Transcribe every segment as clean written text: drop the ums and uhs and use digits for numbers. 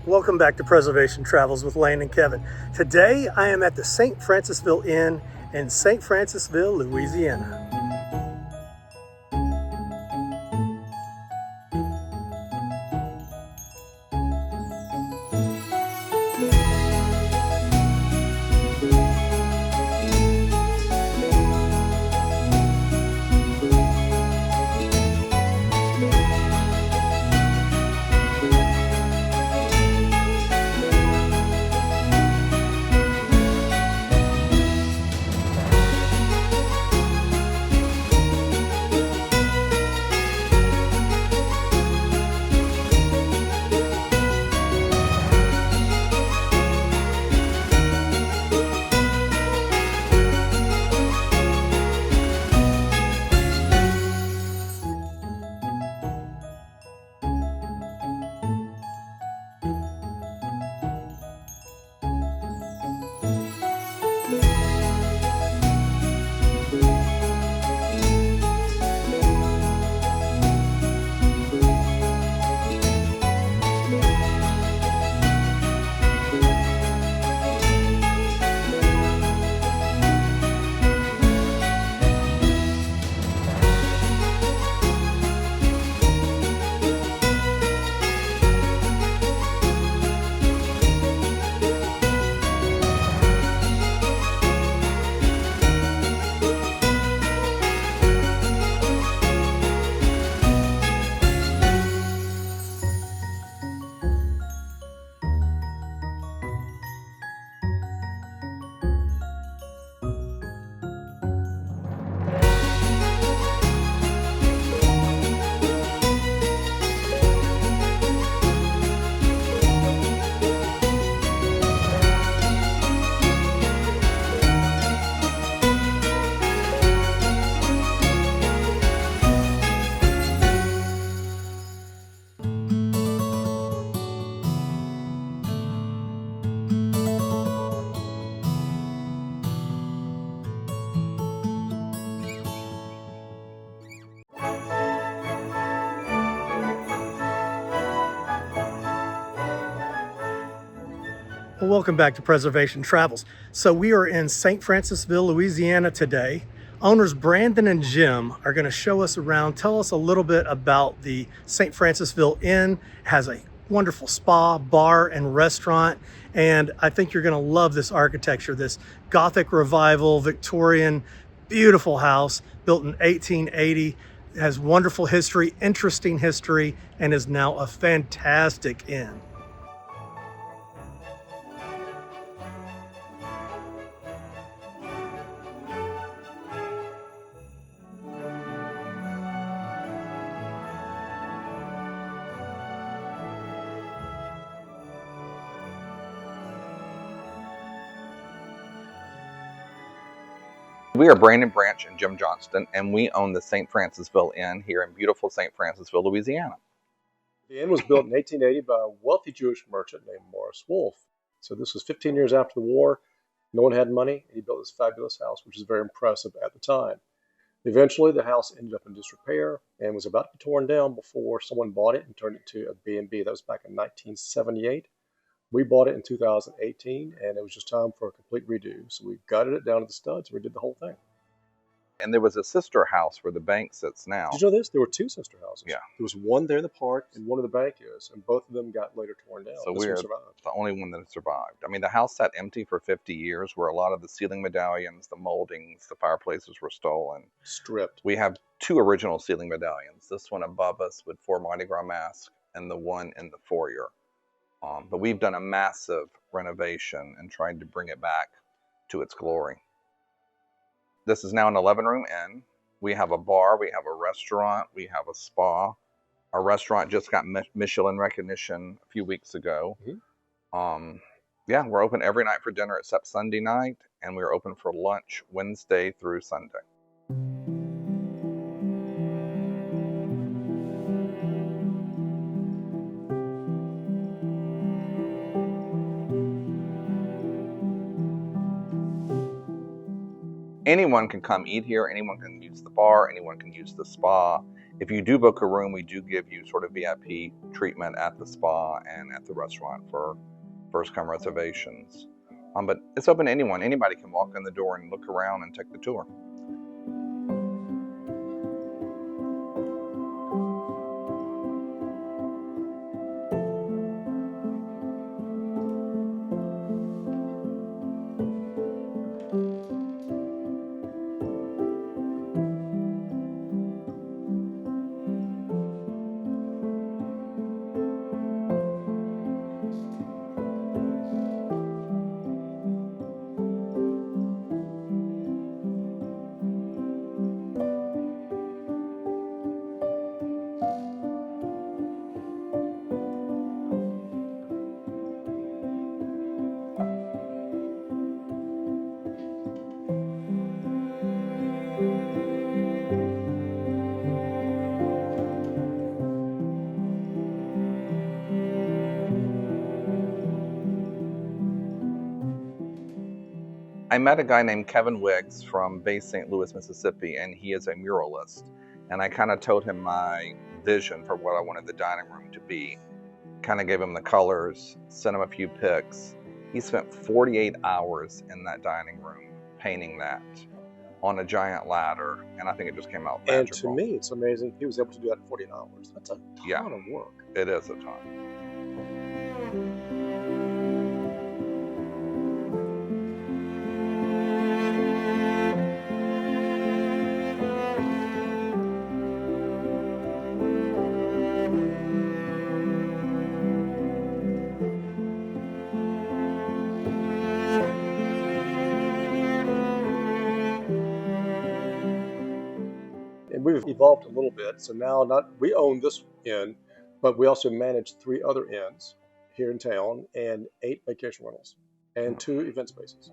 Welcome back to Preservation Travels with Lane and Kevin. Today I am at the St. Francisville Inn in St. Francisville, Louisiana. Well, welcome back to Preservation Travels. So we are in St. Francisville, Louisiana today. Owners Brandon and Jim are going to show us around, tell us a little bit about the St. Francisville Inn. It has a wonderful spa, bar, and restaurant. And I think you're going to love this architecture, this Gothic revival, Victorian, beautiful house built in 1880. It has wonderful history, interesting history, and is now a fantastic inn. We are Brandon Branch and Jim Johnston, and we own the St. Francisville Inn here in beautiful St. Francisville, Louisiana. The inn was built in 1880 by a wealthy Jewish merchant named Morris Wolfe. So this was 15 years after the war. No one had money. He built this fabulous house, which is very impressive at the time. Eventually, the house ended up in disrepair and was about to be torn down before someone bought it and turned it into a B&B. That was back in 1978. We bought it in 2018, and it was just time for a complete redo. So we gutted it down to the studs and redid the whole thing. And there was a sister house where the bank sits now. Did you know this? There were two sister houses. Yeah. There was one there in the park and one in the bank is, and both of them got later torn down. So This we're one survived. the only one that survived. I mean, the house sat empty for 50 years where a lot of the ceiling medallions, the moldings, the fireplaces were stolen. Stripped. We have two original ceiling medallions, this one above us with 4 Mardi Gras masks and the one in the foyer. But we've done a massive renovation and tried to bring it back to its glory. This is now an 11-room inn. We have a bar, we have a restaurant, we have a spa. Our restaurant just got Michelin recognition a few weeks ago. Mm-hmm. Yeah, we're open every night for dinner except Sunday night, and we're open for lunch Wednesday through Sunday. Anyone can come eat here, anyone can use the bar, anyone can use the spa, If you do book a room, we do give you sort of VIP treatment at the spa and at the restaurant for first-come reservations. But it's open to anyone. Anybody can walk in the door and look around and take the tour. I met a guy named Kevin Wiggs from Bay St. Louis, Mississippi, and he is a muralist. And I kind of told him my vision for what I wanted the dining room to be. Kind of gave him the colors, sent him a few pics. He spent 48 hours in that dining room painting that on a giant ladder, and I think it just came out magical. And to me, it's amazing he was able to do that in 48 hours. That's a ton of work. It is a ton. And we've evolved a little bit. So now we own this inn, but we also manage 3 other inns here in town and 8 vacation rentals and 2 event spaces.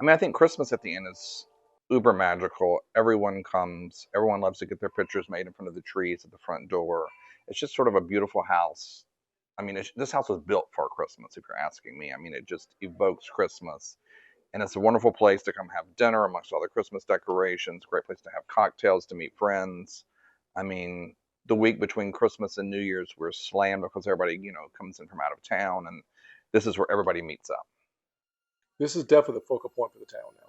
I mean, I think Christmas at the Inn is uber magical. Everyone comes. Everyone loves to get their pictures made in front of the trees at the front door. It's just sort of a beautiful house. I mean, this house was built for Christmas, if you're asking me. I mean, it just evokes Christmas. And it's a wonderful place to come have dinner amongst all the Christmas decorations. Great place to have cocktails, to meet friends. I mean, the week between Christmas and New Year's, we're slammed because everybody, comes in from out of town. And this is where everybody meets up. This is definitely the focal point for the town now.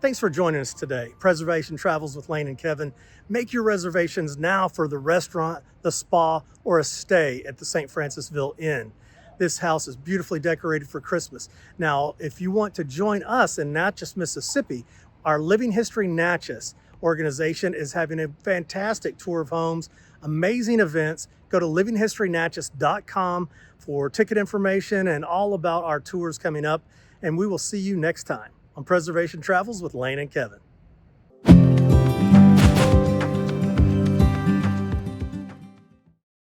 Thanks for joining us today. Preservation Travels with Lane and Kevin. Make your reservations now for the restaurant, the spa, or a stay at the St. Francisville Inn. This house is beautifully decorated for Christmas. Now, if you want to join us in Natchez, Mississippi, our Living History Natchez organization is having a fantastic tour of homes, amazing events. Go to livinghistorynatchez.com for ticket information and all about our tours coming up. And we will see you next time on Preservation Travels with Lane and Kevin.